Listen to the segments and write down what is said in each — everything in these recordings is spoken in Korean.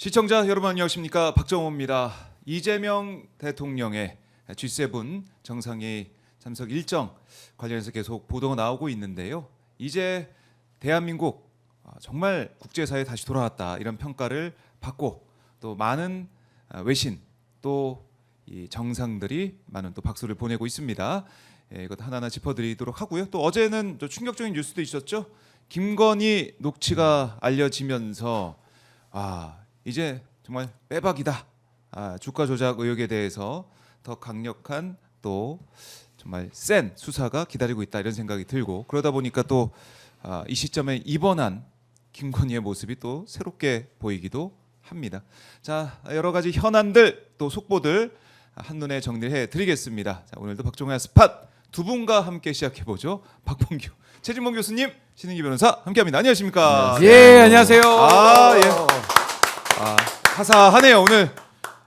시청자 여러분 안녕하십니까, 박정호입니다. 이재명 대통령의 G7 정상회의 참석 일정 관련해서 계속 보도가 나오고 있는데요. 이제 대한민국 정말 국제사회에 다시 돌아왔다, 이런 평가를 받고 또 많은 외신 또 이 정상들이 많은 또 박수를 보내고 있습니다. 이것 하나하나 짚어드리도록 하고요. 또 어제는 또 충격적인 뉴스도 있었죠. 김건희 녹취가 알려지면서 이제 정말 빼박이다. 주가 조작 의혹에 대해서 더 강력한 또 정말 센 수사가 기다리고 있다, 이런 생각이 들고, 그러다 보니까 또 이 시점에 입원한 김건희의 모습이 또 새롭게 보이기도 합니다. 자, 여러 가지 현안들 또 속보들 한눈에 정리해 드리겠습니다. 자, 오늘도 박종호의 스팟 두 분과 함께 시작해 보죠. 박봉규, 최진봉 교수님, 신은기 변호사 함께합니다. 안녕하십니까? 예, 안녕하세요. 화사하네요. 오늘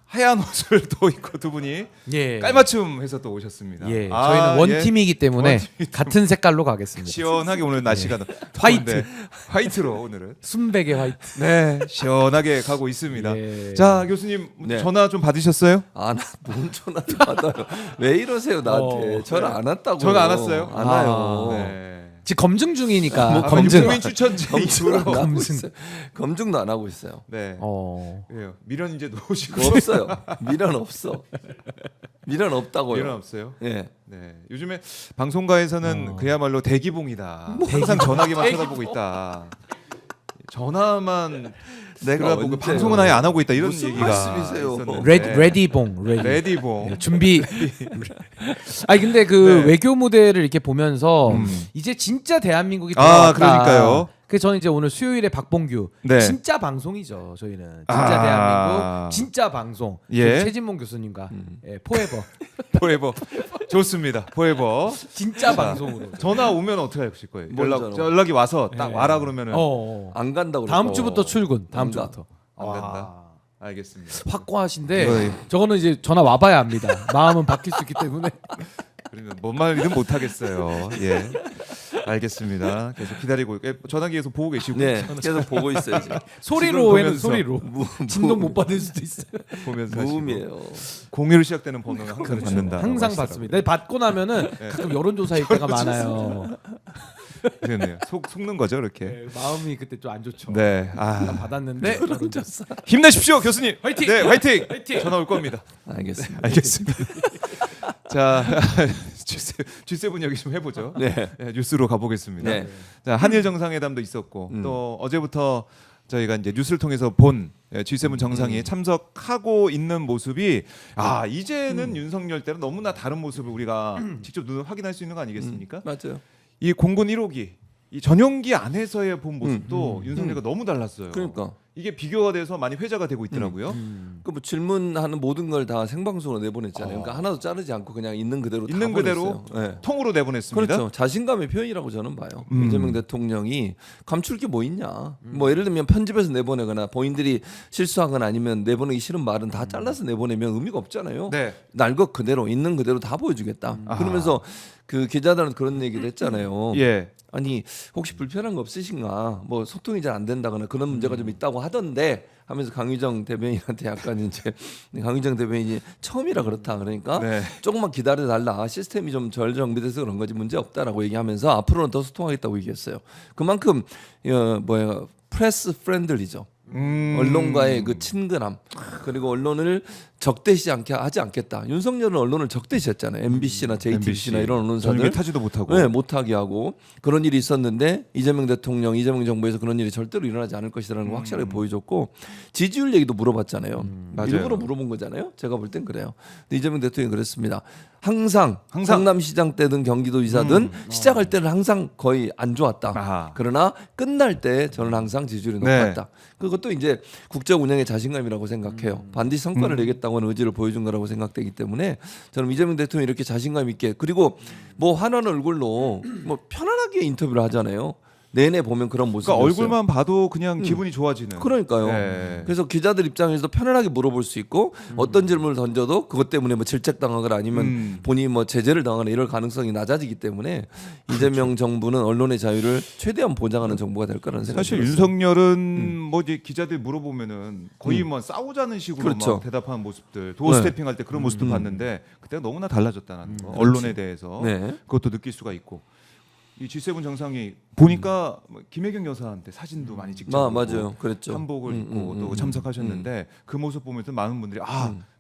하얀 옷을 또 입고 두 분이 예. 깔맞춤해서 또 오셨습니다. 예. 저희는 원팀이기 때문에 같은 색깔로 가겠습니다. 시원하게 오늘 날씨가 화이트. 화이트로 오늘은 순백의 화이트. 네, 시원하게 가고 있습니다. 예. 자, 교수님 네. 전화 좀 받으셨어요? 뭔 전화도 받아요. 왜 이러세요 나한테? 전화 안 왔다고요. 전화 안 왔어요? 안 와요. 네. 지금 검증 중이니까. 검증. 검증. 국민 추천지 검증 안 하고 검증. 있어요. 검증도 안 하고 있어요. 네. 예. 미련 이제 놓으시고. 없어요. 미련 없어. 미련 없다고요. 미련 없어요. 예. 네. 요즘에 방송가에서는 그야말로 대기봉이다. 항상 전화기만 쳐다보고 있다. 전화만 내가 보고 언제 방송은 아예 안 하고 있다, 이런 무슨 얘기가 말씀이세요? 있었는데. 레디봉. 레디봉. 준비. 아니 근데 그 네. 외교 무대를 이렇게 보면서 이제 진짜 대한민국이 아, 돌아왔다. 그러니까요. 그래서 저는 이제 오늘 수요일에 박봉규 네. 진짜 방송이죠. 저희는 진짜 대한민국 진짜 방송. 예. 최진봉 교수님과 포에버 포에버. 좋습니다. 포에버. 진짜 방송으로. 전화 오면 어떻게 하실 거예요? 뭔 전화? 연락이 와서 딱 네. 와라 그러면은 안 간다고. 다음 그러고. 주부터 출근. 다음 안 가. 주부터. 안 와. 간다. 알겠습니다. 확고하신데 네. 저거는 이제 전화 와봐야 합니다. 마음은 바뀔 수 있기 때문에. 그러면 뭔 말이든 못 하겠어요. 예. 알겠습니다. 계속 기다리고 전화기에서 보고 계시고 네. 계속 보고 있어요 지금. 소리로 해는 보면서. 소리로. 진동 못 받을 수도 있어요. 보면서 하시고. 무음이에요. 공유로 시작되는 번호는 항상 받는다. 항상 받습니다. 근데 받고 나면은 가끔 여론조사일 때가 많아요. 그러네요. 속는 거죠, 그렇게. 네, 마음이 그때 좀 안 좋죠. 네. 받았는데 여론조사. 힘내십시오, 교수님. 화이팅! 네, 화이팅. 화이팅! 전화 올 겁니다. 알겠습니다. 알겠습니다. 자, G7 얘기 좀 해보죠. 네. 네, 뉴스로 가보겠습니다. 네. 자, 한일 정상회담도 있었고 또 어제부터 저희가 이제 뉴스를 통해서 본 G7 정상회에 참석하고 있는 모습이 이제는 윤석열 때는 너무나 다른 모습을 우리가 직접 눈으로 확인할 수 있는 거 아니겠습니까? 맞아요. 이 공군 1호기 이 전용기 안에서의 본 모습도 윤석열과 너무 달랐어요. 그러니까. 이게 비교가 돼서 많이 회자가 되고 있더라고요. 그 뭐 질문하는 모든 걸 다 생방송으로 내보냈잖아요. 그러니까 하나도 자르지 않고 그냥 있는 그대로 다 있는 그대로 보냈어요. 네. 통으로 내보냈습니다. 그렇죠. 자신감의 표현이라고 저는 봐요. 이재명 대통령이 감출 게 뭐 있냐. 뭐 예를 들면 편집해서 내보내거나 본인들이 실수하거나 아니면 내보내기 싫은 말은 다 잘라서 내보내면 의미가 없잖아요. 네. 날 것 그대로 있는 그대로 다 보여주겠다. 그러면서 그 기자들한테 그런 얘기를 했잖아요. 예. 아니 혹시 불편한 거 없으신가? 뭐 소통이 잘 안 된다거나 그런 문제가 좀 있다고 하던데 하면서 강유정 대변인한테 약간 이제 강유정 대변인이 처음이라 그렇다 그러니까 네. 조금만 기다려 달라 시스템이 좀 덜 정비돼서 그런 거지 문제 없다라고 얘기하면서 앞으로는 더 소통하겠다고 얘기했어요. 그만큼 프레스 프렌들리죠. 언론과의 그 친근함 그리고 언론을 적대시 않게 하지 않겠다. 윤석열은 언론을 적대시했잖아요. MBC나 JTBC나 이런 언론사들 전용기 타지도 못하고. 네, 못하게 하고 그런 일이 있었는데 이재명 대통령, 이재명 정부에서 그런 일이 절대로 일어나지 않을 것이라는 걸 확실하게 보여줬고 지지율 얘기도 물어봤잖아요. 맞아요. 일부러 물어본 거잖아요. 제가 볼 땐 그래요. 근데 이재명 대통령이 그랬습니다. 항상 성남시장 때든 경기도지사든 시작할 때는 항상 거의 안 좋았다. 아하. 그러나 끝날 때 저는 항상 지지율이 네. 높았다. 그것도 이제 국정 운영의 자신감이라고 생각해요. 반드시 성과를 내겠다고는 의지를 보여준 거라고 생각되기 때문에 저는 이재명 대통령이 이렇게 자신감 있게 그리고 뭐 환한 얼굴로 뭐 편안하게 인터뷰를 하잖아요. 내내 보면 그런 모습이었어요. 그러니까 얼굴만 봐도 그냥 기분이 좋아지는. 그러니까요. 네. 그래서 기자들 입장에서도 편안하게 물어볼 수 있고 어떤 질문을 던져도 그것 때문에 뭐 질책당하거나 아니면 본인이 뭐 제재를 당하거나 이럴 가능성이 낮아지기 때문에 이재명 정부는 언론의 자유를 최대한 보장하는 정부가 될 거라는 생각이 사실 들었어요. 윤석열은 뭐 이제 기자들 물어보면은 거의 뭐 싸우자는 식으로 그렇죠. 막 대답하는 모습들, 도어 네. 스태핑할 때 그런 모습도 봤는데 그때가 너무나 달라졌다는 거. 언론에 대해서 네. 그것도 느낄 수가 있고. 이 G7 정상이 보니까 뭐 김혜경 여사한테 사진도 많이 찍죠. 맞아요. 그랬죠. 한복을 입고 또 참석하셨는데 그 모습 보면서 많은 분들이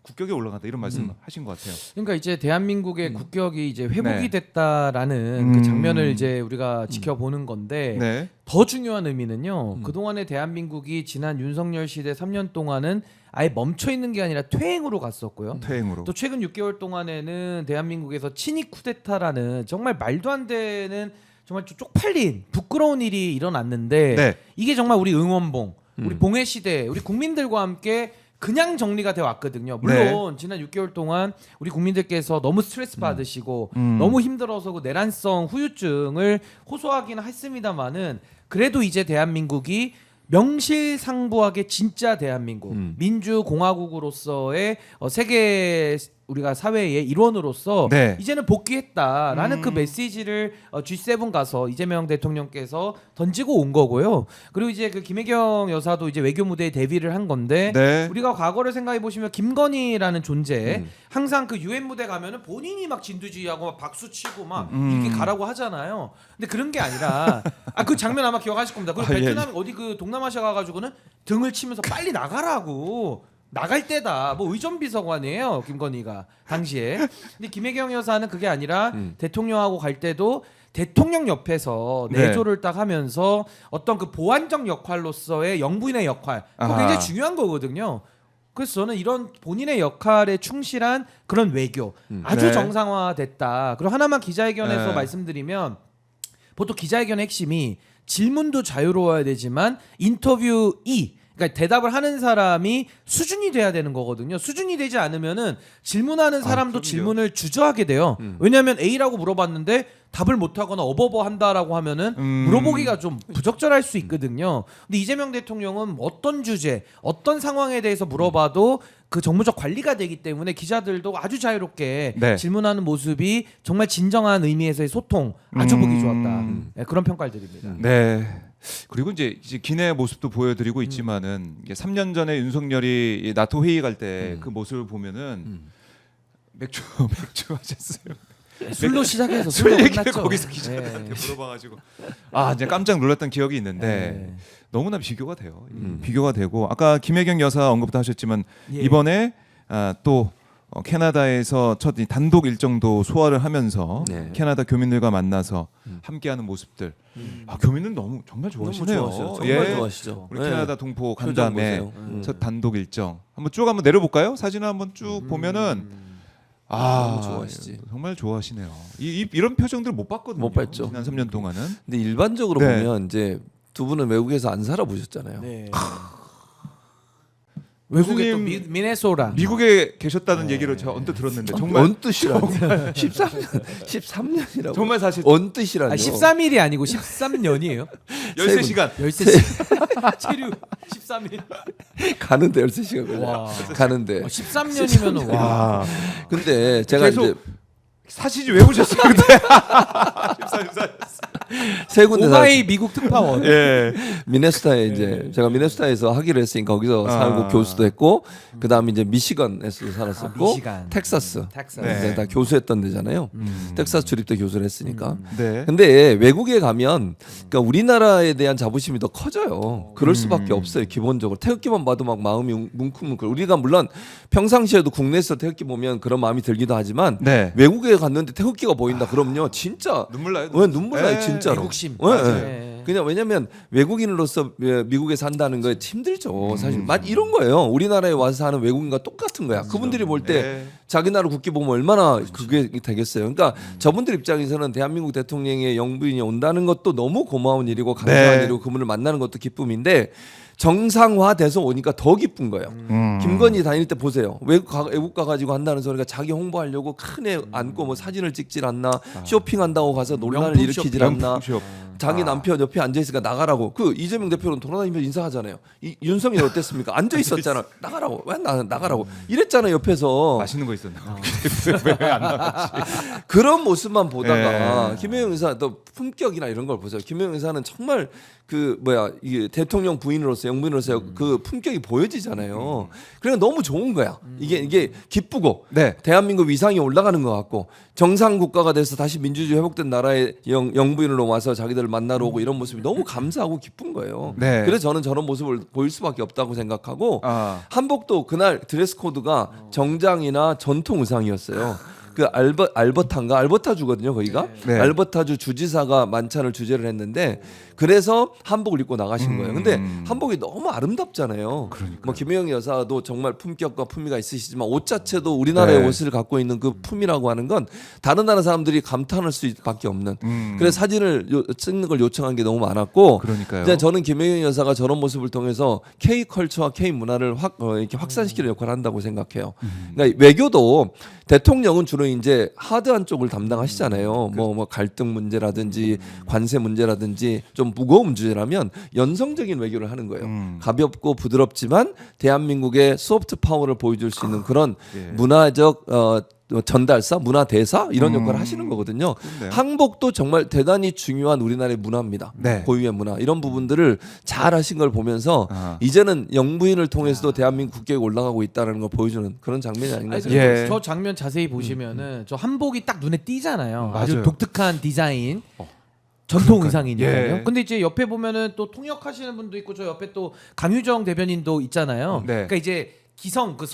국격에 올라간다 이런 말씀 하신 것 같아요. 그러니까 이제 대한민국의 국격이 이제 회복이 네. 됐다라는 그 장면을 이제 우리가 지켜보는 건데 네. 더 중요한 의미는요. 그동안의 대한민국이 지난 윤석열 시대 3년 동안은 아예 멈춰 있는 게 아니라 퇴행으로 갔었고요. 퇴행으로. 또 최근 6개월 동안에는 대한민국에서 친이 쿠데타라는 정말 말도 안 되는 정말 좀 쪽팔린 부끄러운 일이 일어났는데 네. 이게 정말 우리 응원봉, 우리 봉해 시대, 우리 국민들과 함께 그냥 정리가 돼 왔거든요. 물론 지난 6개월 동안 우리 국민들께서 너무 스트레스 받으시고 너무 힘들어서 그 내란성 후유증을 호소하기는 했습니다만은 그래도 이제 대한민국이 명실상부하게 진짜 대한민국 민주공화국으로서의 세계 우리가 사회의 일원으로서 네. 이제는 복귀했다라는 그 메시지를 G7 가서 이재명 대통령께서 던지고 온 거고요. 그리고 이제 그 김혜경 여사도 이제 외교 무대에 데뷔를 한 건데 네. 우리가 과거를 생각해 보시면 김건희라는 존재 항상 그 유엔 무대 가면은 본인이 막 진두지휘하고 막 박수 치고 막 이렇게 가라고 하잖아요. 근데 그런 게 아니라 그 장면 아마 기억하실 겁니다. 그리고 예. 베트남 어디 그 동남아시아 가가지고는 등을 치면서 빨리 나가라고. 나갈 때다. 뭐 의전비서관이에요. 김건희가 당시에. 근데 김혜경 여사는 그게 아니라 대통령하고 갈 때도 대통령 옆에서 네. 내조를 딱 하면서 어떤 그 보완적 역할로서의 영부인의 역할 그거 아하. 굉장히 중요한 거거든요. 그래서 저는 이런 본인의 역할에 충실한 그런 외교 아주 네. 정상화됐다. 그리고 하나만 기자회견에서 네. 말씀드리면 보통 기자회견의 핵심이 질문도 자유로워야 되지만 인터뷰 그러니까 대답을 하는 사람이 수준이 돼야 되는 거거든요. 수준이 되지 않으면은 질문하는 사람도 그럼요. 질문을 주저하게 돼요. 왜냐하면 A라고 물어봤는데 답을 못하거나 어버버 한다라고 하면은 물어보기가 좀 부적절할 수 있거든요. 근데 이재명 대통령은 어떤 주제, 어떤 상황에 대해서 물어봐도 그 정무적 관리가 되기 때문에 기자들도 아주 자유롭게 네. 질문하는 모습이 정말 진정한 의미에서의 소통 아주 보기 좋았다. 네, 그런 평가를 드립니다. 네. 그리고 이제 기내 모습도 보여드리고 있지만은 이게 3년 전에 윤석열이 나토 회의 갈 때 그 모습을 보면은 맥주 하셨어요. 술로 시작해서 술 술로 얘기를 끝났죠. 거기서 기자들한테 네. 물어봐가지고 이제 깜짝 놀랐던 기억이 있는데 네. 너무나 비교가 돼요. 비교가 되고 아까 김혜경 여사 언급도 하셨지만 예. 이번에 또 캐나다에서 첫 단독 일정도 소화를 하면서 네. 캐나다 교민들과 만나서 함께하는 모습들. 교민은 너무 정말 좋아하시네요. 너무 좋아하시죠. 정말 좋아하시죠. 우리 네. 캐나다 동포 간 표정 다음에 보세요. 첫 단독 일정 한번 쭉 한번 내려볼까요? 사진을 한번 쭉 보면은 너무 좋아하시지. 정말 좋아하시네요. 이런 표정들 못 봤거든요. 못 봤죠. 지난 3년 동안은. 근데 일반적으로 네. 보면 이제 두 분은 외국에서 안 살아보셨잖아요. 네. 외국에 또 교수님 미네소라. 미국에 계셨다는 얘기를 제가 언뜻 들었는데 정말 언뜻이라니. 13년이라고. 정말 사실 언뜻이라니. 13일이 아니고 13년이에요. 13시간 13시간. 체류 13일. 가는데 13시간 걸려. 와. 가는데. 13년이면은 와. 와 근데 제가 계속 이제 사시지 왜 오셨어요 근데 14. 세 군데 오마이 미국 특파원. 예. 미네소타에 이제 제가 미네소타에서 하기로 했으니까 거기서 살고 교수도 했고 그다음에 이제 미시건에서도 살았었고 미시간. 텍사스 텍사스. 네. 이제 다 교수했던 데잖아요. 텍사스 주립대 교수를 했으니까. 네. 근데 외국에 가면 그러니까 우리나라에 대한 자부심이 더 커져요. 그럴 수밖에 없어요. 기본적으로 태극기만 봐도 막 마음이 뭉클뭉클. 우리가 물론 평상시에도 국내에서 태극기 보면 그런 마음이 들기도 하지만 네. 외국에 갔는데 태극기가 보인다 그럼요. 진짜 눈물 나요. 왜 눈물 나요 예. 진짜로. 애국심. 예, 맞아요. 예. 네. 그냥 왜냐면 외국인으로서 미국에 산다는 거 힘들죠. 사실 이런 거예요. 우리나라에 와서 사는 외국인과 똑같은 거야. 그분들이 볼 때 네. 자기 나라 국기 보면 얼마나 그게 되겠어요. 그러니까 저분들 입장에서는 대한민국 대통령의 영부인이 온다는 것도 너무 고마운 일이고 감사한 네. 일이고 그분을 만나는 것도 기쁨인데 정상화돼서 오니까 더 기쁜 거예요. 김건희 다닐 때 보세요. 외국 가가지고 한다는 소리가 자기 홍보하려고 큰 애 안고 뭐 사진을 찍질 않나 쇼핑한다고 가서 논란을 명품 일으키질 쇼핑. 않나 명품 자기 남편 옆에 앉아 있으니까 나가라고. 그 이재명 대표는 돌아다니면서 인사하잖아요. 윤석열 어땠습니까? 앉아 있었잖아. 나가라고. 왜 나가라고. 이랬잖아요 옆에서. 맛있는 거 있었나? 왜안 나갔지? 그런 모습만 보다가 예. 김영현 의사 또 품격이나 이런 걸 보세요. 김영현 의사는 정말 이게 대통령 부인으로서 영부인으로서 그 품격이 보여지잖아요. 그러니까 너무 좋은 거야. 이게 기쁘고 네. 대한민국 위상이 올라가는 것 같고 정상 국가가 돼서 다시 민주주의 회복된 나라의 영부인으로 와서 자기들을 만나러 오고 이런 모습이 너무 감사하고 기쁜 거예요. 네. 그래서 저는 저런 모습을 보일 수밖에 없다고 생각하고 아. 한복도 그날 드레스 코드가 정장이나 전통 의상이었어요. 그 알버타주거든요, 거기가. 네. 알버타주 주지사가 만찬을 주재를 했는데 그래서 한복을 입고 나가신 거예요. 근데 한복이 너무 아름답잖아요. 뭐 김혜영 여사도 정말 품격과 품위가 있으시지만 옷 자체도 우리나라의 네. 옷을 갖고 있는 그 품이라고 하는 건 다른 나라 사람들이 감탄할 수밖에 없는. 그래서 사진을 찍는 걸 요청한 게 너무 많았고. 그러니까요. 근데 저는 김혜영 여사가 저런 모습을 통해서 K 컬처와 K 문화를 이렇게 확산시키는 역할을 한다고 생각해요. 그러니까 외교도 대통령은 주로 이제 하드한 쪽을 담당하시잖아요. 뭐 갈등 문제라든지 관세 문제라든지 좀 무거운 문제라면 연성적인 외교를 하는 거예요. 가볍고 부드럽지만 대한민국의 소프트 파워를 보여줄 수 있는 그런 예. 문화적 전달사, 문화 대사 이런 역할을 하시는 거거든요. 그렇네요. 한복도 정말 대단히 중요한 우리나라의 문화입니다. 네. 고유의 문화 이런 부분들을 잘 하신 걸 보면서 아. 이제는 영부인을 통해서도 대한민국 국격이 올라가고 있다는 걸 보여주는 그런 장면이 아닌가 아니, 생각합니다. 예. 저 장면 자세히 보시면은 저 한복이 딱 눈에 띄잖아요. 아주 맞아요. 독특한 디자인. 전통 의상이니까요. 예. 근데 이제 옆에 보면은 또 통역하시는 분도 있고 저 옆에 또 강유정 대변인도 있잖아요. 네. 그러니까 이제 기성 그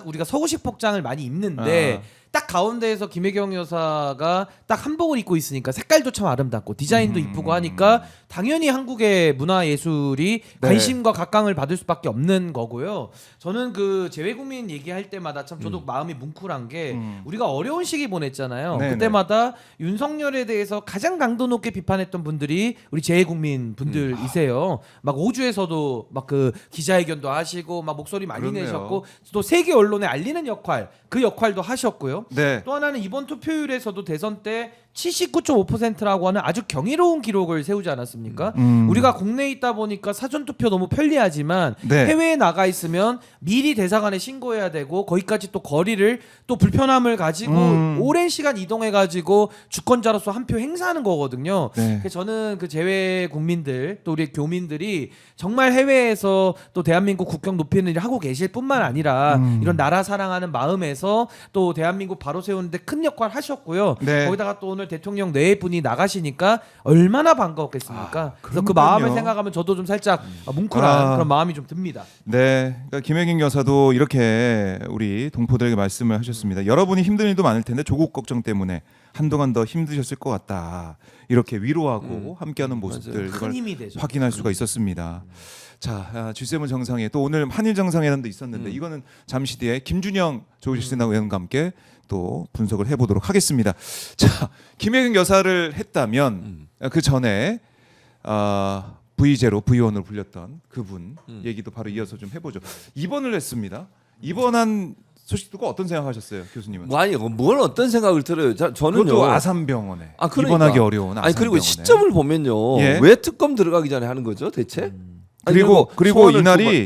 우리가 서구식 복장을 많이 입는데 딱 가운데에서 김혜경 여사가 딱 한복을 입고 있으니까 색깔도 참 아름답고 디자인도 이쁘고 하니까 당연히 한국의 문화 예술이 네. 관심과 각광을 받을 수밖에 없는 거고요. 저는 그 재외국민 얘기할 때마다 참 저도 마음이 뭉클한 게 우리가 어려운 시기 보냈잖아요. 네네. 그때마다 윤석열에 대해서 가장 강도 높게 비판했던 분들이 우리 재외국민 분들이세요. 막 호주에서도 막 그 기자회견도 하시고 막 목소리 많이 그렇네요. 내셨고 또 세계 언론에 알리는 역할 그 역할도 하셨고요. 네. 또 하나는 이번 투표율에서도 대선 때 79.5%라고 하는 아주 경이로운 기록을 세우지 않았습니까? 우리가 국내에 있다 보니까 사전 투표 너무 편리하지만 네. 해외에 나가 있으면 미리 대사관에 신고해야 되고 거기까지 또 거리를 또 불편함을 가지고 오랜 시간 이동해 가지고 주권자로서 한 표 행사하는 거거든요. 네. 그래서 저는 그 재외 국민들 또 우리 교민들이 정말 해외에서 또 대한민국 국격 높이는 일을 하고 계실 뿐만 아니라 이런 나라 사랑하는 마음에서 또 대한민국 바로 세우는데 큰 역할 하셨고요. 네. 거기다가 또 오늘 대통령 네 분이 나가시니까 얼마나 반가웠겠습니까? 그래서 그 그러니까요. 마음을 생각하면 저도 좀 살짝 뭉클한 그런 마음이 좀 듭니다. 네, 그러니까 김혜경 여사도 이렇게 우리 동포들에게 말씀을 하셨습니다. 여러분이 힘든 일도 많을 텐데 조국 걱정 때문에 한동안 더 힘드셨을 것 같다. 이렇게 위로하고 함께하는 모습들 큰 이걸 힘이 되죠. 확인할 수가 있었습니다. 자, G7 정상회 또 오늘 한일 정상회담도 있었는데 이거는 잠시 뒤에 김준영 조국실세당 의원과 함께 또 분석을 해보도록 하겠습니다. 자, 김혜경 여사를 했다면 그 전에 V제로 V1으로 불렸던 그분 얘기도 바로 이어서 좀 해보죠. 입원을 했습니다. 입원한 소식 듣고 어떤 생각하셨어요, 교수님은? 뭐 아니 뭘 어떤 생각을 들어요? 저는요. 그것도 아산병원에 그러니까. 입원하기 어려운 아산병원에. 아니 그리고 시점을 보면요. 예. 왜 특검 들어가기 전에 하는 거죠, 대체? 아니, 그리고 소환을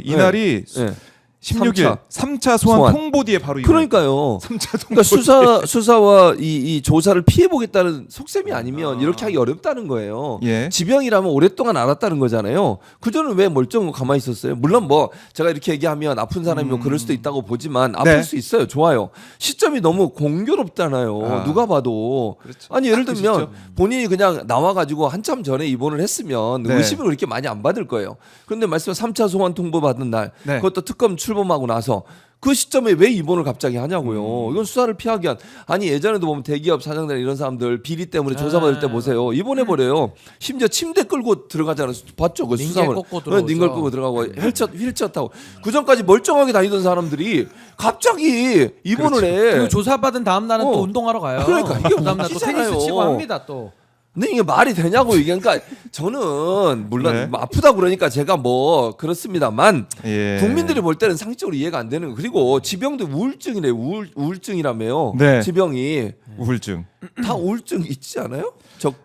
이날이 네. 16일 3차 소환 소환. 통보 뒤에 바로 그러니까요. 3차 통보. 그러니까 수사와 이 조사를 피해 보겠다는 속셈이 아니면 이렇게 하기 어렵다는 거예요. 예. 지병이라면 오랫동안 알았다는 거잖아요. 그전은 왜 멀쩡하고 가만히 있었어요? 물론 뭐 제가 이렇게 얘기하면 아픈 사람이 뭐 그럴 수도 있다고 보지만 아플 네. 수 있어요. 좋아요. 시점이 너무 공교롭잖아요. 누가 봐도. 그렇죠. 아니 예를 딱 그 들면 시점. 본인이 그냥 나와가지고 한참 전에 입원을 했으면 네. 의심을 그렇게 많이 안 받을 거예요. 그런데 말씀 3차 소환 통보 받은 날 네. 그것도 특검 출범하고 나서 그 시점에 왜 입원을 갑자기 하냐고요. 이건 수사를 피하기 위한. 아니 예전에도 보면 대기업 사장들 이런 사람들 비리 때문에 조사받을 때 보세요. 입원해 버려요. 심지어 침대 끌고 들어가잖아요. 봤죠? 그 링겔 수사를. 꺾고 들어오죠. 링겔 끌고 들어가고 휠체어 타고 그 전까지 멀쩡하게 다니던 사람들이 갑자기 입원을 해. 그리고 조사받은 다음 날은 또 어. 운동하러 가요. 그러니까 이게 그 다음 날 또 웃기잖아요. 테니스 치고 합니다 또. 근데 이게 말이 되냐고 이게. 그러니까 저는 물론 네. 뭐 아프다 그러니까 제가 뭐 그렇습니다만 예. 국민들이 볼 때는 상식적으로 이해가 안 되는 거. 그리고 지병도 우울증이래. 우울증이라며요. 네. 지병이. 우울증. 다 우울증 있지 않아요?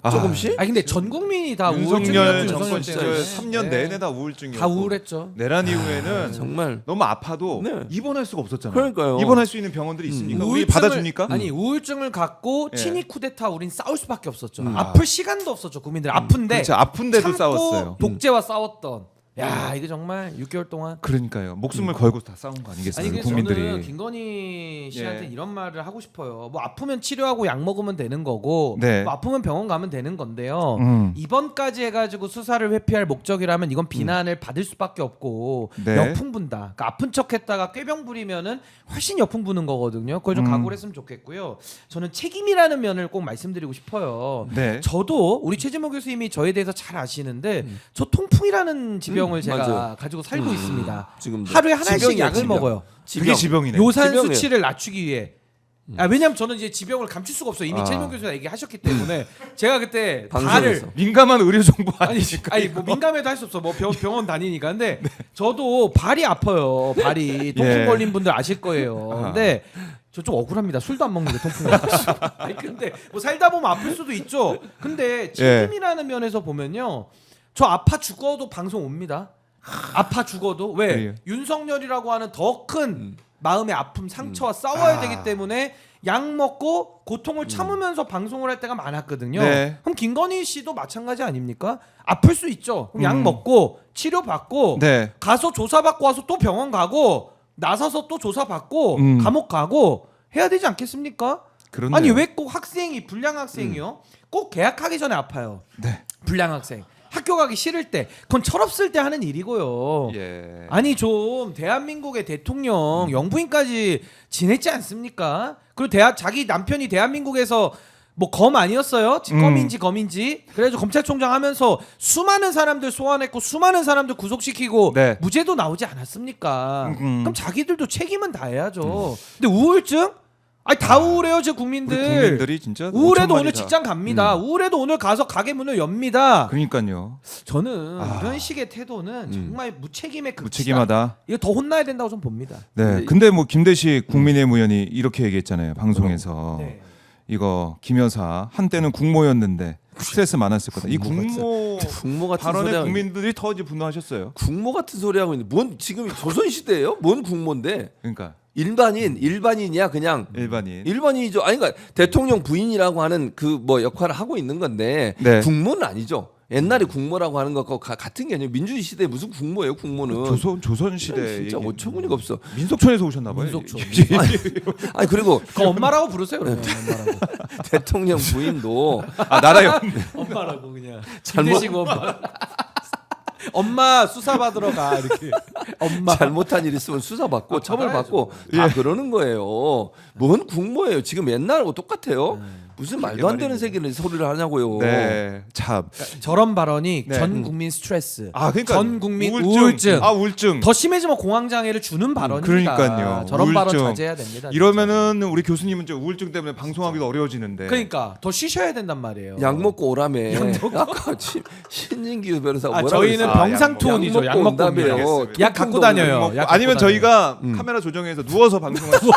아. 조금씩? 아니 근데 전 국민이 다 윤석열 우울증이었죠. 정권 시절 때문에. 3년 네. 내내 다 우울증이었고 다 우울했죠. 내란 이후에는 정말 너무 아파도 네. 입원할 수가 없었잖아요. 그러니까요. 입원할 수 있는 병원들이 있습니까? 우리 받아줍니까? 아니 우울증을 갖고 예. 친위 쿠데타 우린 싸울 수밖에 없었죠. 아플 시간도 없었죠. 국민들 아픈데 그렇죠. 아픈데도 참고 싸웠어요. 독재와 싸웠던. 야 이게 정말 6개월 동안. 그러니까요. 목숨을 걸고 다 싸운 거 아니 아니겠어요? 그래서 국민들이. 저는 김건희 씨한테 예. 이런 말을 하고 싶어요. 뭐 아프면 치료하고 약 먹으면 되는 거고, 네. 뭐 아프면 병원 가면 되는 건데요. 음. 이번까지 해가지고 수사를 회피할 목적이라면 이건 비난을 받을 수밖에 없고 네. 역풍 분다. 그러니까 아픈 척했다가 꾀병 부리면은 훨씬 역풍 부는 거거든요. 그걸 좀 각오를 했으면 좋겠고요. 저는 책임이라는 면을 꼭 말씀드리고 싶어요. 네. 저도 우리 최진모 교수님이 저에 대해서 잘 아시는데 저 통풍이라는 지병을 제가 맞아요. 가지고 살고 있습니다. 지금도. 하루에 하나씩 지병이야, 약을 지병. 먹어요. 그게 지병이네. 요산 지병이에요. 수치를 낮추기 위해. 왜냐면 저는 이제 지병을 감출 수가 없어요. 이미 아. 최진모 교수가 얘기하셨기 때문에 제가 그때 방송에서. 발을 민감한 의료 정보 아니, 아니니까. 아니 뭐 민감해도 할 수 없어. 뭐 병원 다니니까. 근데 저도 발이 아파요. 발이 통풍 예. 걸린 분들 아실 거예요. 아. 근데 저 좀 억울합니다. 술도 안 먹는데 통풍 걸려가지고. 아니 근데 뭐 살다 보면 아플 수도 있죠. 근데 책임이라는 면에서 보면요. 저 아파 죽어도 방송 옵니다. 아파 죽어도 왜 예. 윤석열이라고 하는 더 큰 마음의 아픔 상처와 싸워야 되기 때문에 약 먹고 고통을 참으면서 방송을 할 때가 많았거든요. 네. 그럼 김건희 씨도 마찬가지 아닙니까? 아플 수 있죠. 그럼 약 먹고 치료 받고 네. 가서 조사 받고 와서 또 병원 가고 나서서 또 조사 받고 감옥 가고 해야 되지 않겠습니까? 그렇네요. 아니 왜 꼭 학생이 불량 학생이요? 꼭 개학하기 전에 아파요. 네. 불량 학생. 학교 가기 싫을 때 그건 철없을 때 하는 일이고요. 예. 아니 좀 대한민국의 대통령 영부인까지 지냈지 않습니까? 그리고 자기 남편이 대한민국에서 뭐 검 아니었어요? 직검인지 검인지. 그래가지고 검찰총장 하면서 수많은 사람들 소환했고 수많은 사람들 구속시키고 네. 무죄도 나오지 않았습니까? 그럼 자기들도 책임은 다해야죠. 근데 우울증? 아니 다 우울해요, 제 우리 국민들. 국민들이 진짜 우울해도 5천만이 오늘 다. 직장 갑니다. 우울해도 오늘 가서 가게 문을 엽니다. 그러니까요. 저는 이런 식의 태도는 정말 무책임의 극치다. 무책임하다. 이거 더 혼나야 된다고 좀 봅니다. 네. 근데 뭐 김대식 국민의힘 의원이 이렇게 얘기했잖아요. 방송에서. 네. 이거 김 여사 한때는 국모였는데 스트레스 많았을 거다. 이 국모 국모 같은 소리 발언에 하고 국민들이 더 이제 분노하셨어요. 국모 같은 소리 하고 있는데 뭔 지금 조선 시대예요? 뭔 국모인데? 그러니까 일반인이야 그냥 일반인. 일반인이죠. 아니 그러니까 대통령 부인이라고 하는 그 뭐 역할을 하고 있는 건데 네. 국모는 아니죠. 옛날에 국모라고 하는 것과 같은 게 아니에요. 민주주의 시대에 무슨 국모예요? 국모는 조선 시대 진짜 어처구니가 없어. 민속촌에서 오셨나 봐요. 민속촌. 아니 그리고 그 엄마라고 부르세요, 그러면 엄마라고. 대통령 부인도 아 나라요. 엄마라고 그냥. 잘못- 김대식 엄마. 엄마 수사 받으러 가 이렇게. 엄마. 잘못한 일 있으면 수사받고 처벌받고 예. 다 그러는 거예요. 뭔 국모예요? 지금 옛날하고 똑같아요. 무슨 말도 안 되는 말입니다. 세계를 소리를 하냐고요. 네. 참. 저런 발언이 네. 전 국민 스트레스, 아 그러니까 전 국민 우울증, 아 우울증. 더 심해지면 공황 장애를 주는 발언입니다. 그러니까요. 저런 발언 우울증. 자제해야 됩니다. 이러면은 우리 교수님은 이제 우울증 때문에 방송하기도 어려워지는데. 그러니까 더 쉬셔야 된단 말이에요. 약 먹고 오라며. 아까 신진기 변호사가 아, 뭐라고 저희는 그랬어요? 병상투혼이죠. 약 먹고 온다며요. 옵니다. 약 갖고 다녀요. 약 갖고 아니면 다녀요. 저희가 카메라 조정해서 누워서 방송할 수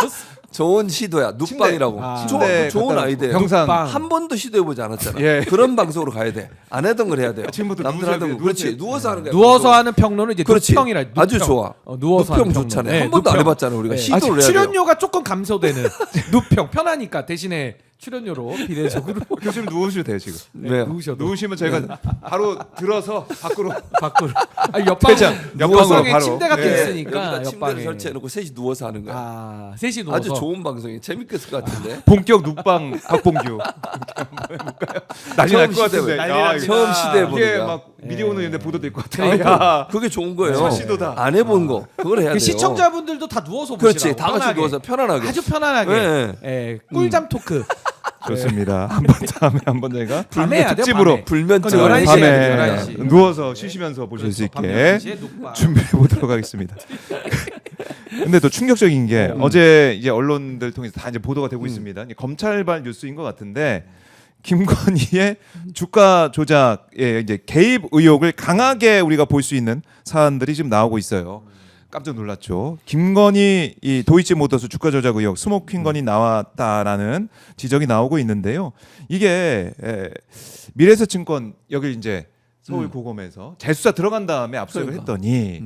좋은 시도야. 눕방이라고. 아. 침대 좋은 갖다 아이디어. 놓고 병상. 눕방. 한 번도 시도해보지 않았잖아. 예. 그런 방송으로 가야 돼. 안 하던 걸 해야 돼요. 지금부터 남들 누우셔야 하던 거. 돼요. 그렇지. 누우셔야 누워서 하는 거야. 누워서 방송. 하는 평론은 이제 그렇지. 누평이라. 누평. 아주 좋아. 누워서 누평 하는 좋잖아요. 평론. 한 번도 안 누평. 해봤잖아요. 우리가 네. 시도를 해야 돼요. 출연료가 조금 감소되는 누평 편하니까 대신에 출연료로 비례적으로 교수님 누우셔도 돼요 지금. 왜요? 누우셔도 누우시면 저희가 바로 들어서 밖으로 밖으로. 아니 옆방 퇴장. 옆방에 옆방으로 바로. 침대 같은 예. 게 여기다 있으니까 침대를 옆방에. 설치해놓고 셋이 누워서 하는 거야. 아 셋이 누워서. 아주 좋은 방송이 재밌겠을 것 같은데. 본격 눕방 박봉규 난리 날 것 같은데. 난리 야, 납니다. 처음 시대에 보는 이게 거야. 막 미디어 오는 인데 보도도 있고 그러니까. 같아. 그게 좋은 거예요. 첫 시도다. 안 해본 거. 그걸 해야 돼요. 그 시청자분들도 다 누워서 보시라고. 그렇지. 다 같이 편하게. 누워서 편안하게. 아주 편안하게. 네. 예, 꿀잠 토크. 좋습니다. 한번 다음에 한번 저희가 밤에 해야 돼요, 특집으로 밤에. 불면증. 그건 11시 밤에 해야 돼요, 11시. 누워서 쉬시면서 보실 수 밤 있게 11시에 눕방. 준비해 보도록 하겠습니다. 근데 또 충격적인 게 어제 이제 언론들 통해서 다 이제 보도가 되고 있습니다. 이제 검찰발 뉴스인 것 같은데 김건희의 주가 조작에 이제 개입 의혹을 강하게 우리가 볼 수 있는 사안들이 지금 나오고 있어요. 깜짝 놀랐죠. 김건희 이 도이치모터스 주가 조작 의혹 스모킹 건이 나왔다라는 지적이 나오고 있는데요. 이게 미래에셋증권 여기 이제 서울고검에서 재수사 들어간 다음에 압수를 그러니까. 했더니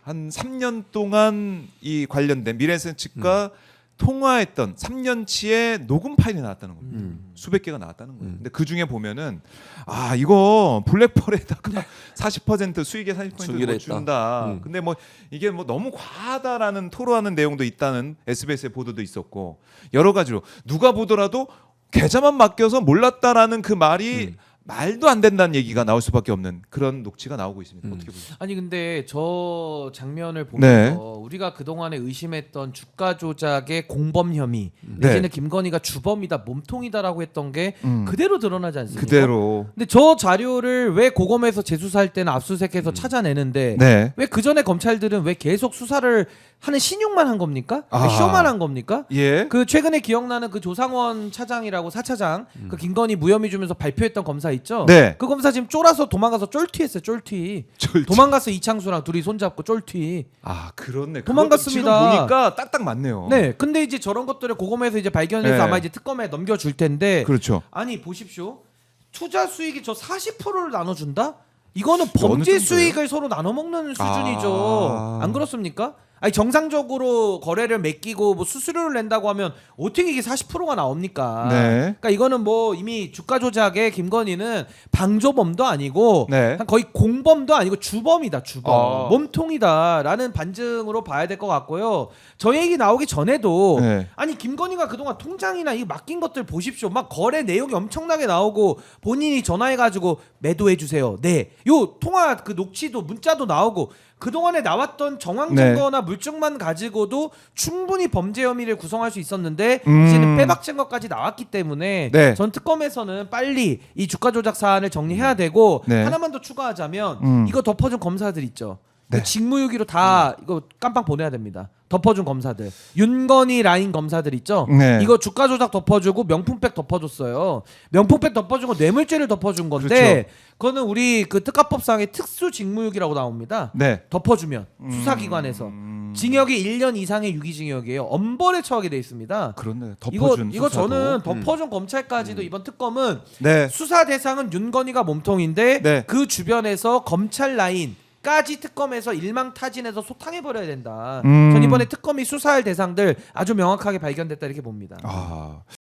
한 3년 동안 이 관련된 미래에셋 측과 통화했던 3년치의 녹음 파일이 나왔다는 겁니다. 수백 개가 나왔다는 거예요. 근데 그 중에 보면은 아 이거 블랙펄에다가 40% 수익의 40% 주기로 뭐 준다. 근데 뭐 이게 뭐 너무 과하다라는 토로하는 내용도 있다는 SBS의 보도도 있었고 여러 가지로 누가 보더라도 계좌만 맡겨서 몰랐다라는 그 말이 말도 안 된다는 얘기가 나올 수밖에 없는 그런 녹취가 나오고 있습니다. 어떻게 보세요? 아니 근데 저 장면을 보면서 네. 우리가 그동안에 의심했던 주가 조작의 공범 혐의 내지는 김건희가 주범이다 몸통이다라고 했던 게 그대로 드러나지 않습니까? 그대로. 근데 저 자료를 왜 고검에서 재수사할 때는 압수수색해서 찾아내는데 네. 왜 그 전에 검찰들은 왜 계속 수사를 하는 신용만 한 겁니까? 왜 아. 쇼만 한 겁니까? 예. 그 최근에 기억나는 그 조상원 차장이라고 사차장 그 김건희 무혐의 주면서 발표했던 검사 있죠? 네. 그 검사 지금 쫄아서 도망가서 쫄티했어요. 쫄티. 도망가서 이창수랑 둘이 손잡고 쫄티. 아 그렇네. 도망갔습니다. 그것도 지금 보니까 딱딱 맞네요. 네. 근데 이제 저런 것들을 고검에서 이제 발견해서 네. 아마 이제 특검에 넘겨줄 텐데. 그렇죠. 아니 보십시오. 투자 수익이 저 40%를 나눠준다? 이거는 어느 범죄 정도예요? 수익을 서로 나눠 먹는 수준이죠. 아. 안 그렇습니까? 아니 정상적으로 거래를 맡기고 뭐 수수료를 낸다고 하면 어떻게 이게 40%가 나옵니까? 네. 그러니까 이거는 뭐 이미 주가 조작의 김건희는 방조범도 아니고 네. 한 거의 공범도 아니고 주범이다 주범 아. 몸통이다라는 반증으로 봐야 될 것 같고요. 저 얘기 나오기 전에도 네. 아니 김건희가 그동안 통장이나 이 맡긴 것들 보십시오. 막 거래 내용이 엄청나게 나오고 본인이 전화해가지고 매도해 주세요. 네, 요 통화 그 녹취도 문자도 나오고. 그동안에 나왔던 정황 네. 증거나 물증만 가지고도 충분히 범죄 혐의를 구성할 수 있었는데 이제는 빼박 증거까지 나왔기 때문에 네. 전 특검에서는 빨리 이 주가 조작 사안을 정리해야 되고 네. 하나만 더 추가하자면 이거 덮어준 검사들 있죠. 네. 직무유기로 다 이거 깜빵 보내야 됩니다. 덮어준 검사들 윤건희 라인 검사들 있죠. 네. 이거 주가 조작 덮어주고 명품백 덮어줬어요. 명품백 덮어준 건 뇌물죄를 덮어준 건데 그렇죠. 그거는 우리 그 특가법상의 특수 직무유기라고 나옵니다. 네. 덮어주면 수사기관에서 징역이 1년 이상의 유기징역이에요. 엄벌에 처하게 돼 있습니다. 그렇네. 이거 덮어준 이거 수사도. 저는 덮어준 검찰까지도 이번 특검은 네. 수사 대상은 윤건희가 몸통인데 네. 그 주변에서 검찰 라인까지 특검에서 일망타진해서 소탕해 버려야 된다. 음. 전 이번에 특검이 수사할 대상들 아주 명확하게 발견됐다 이렇게 봅니다. 아.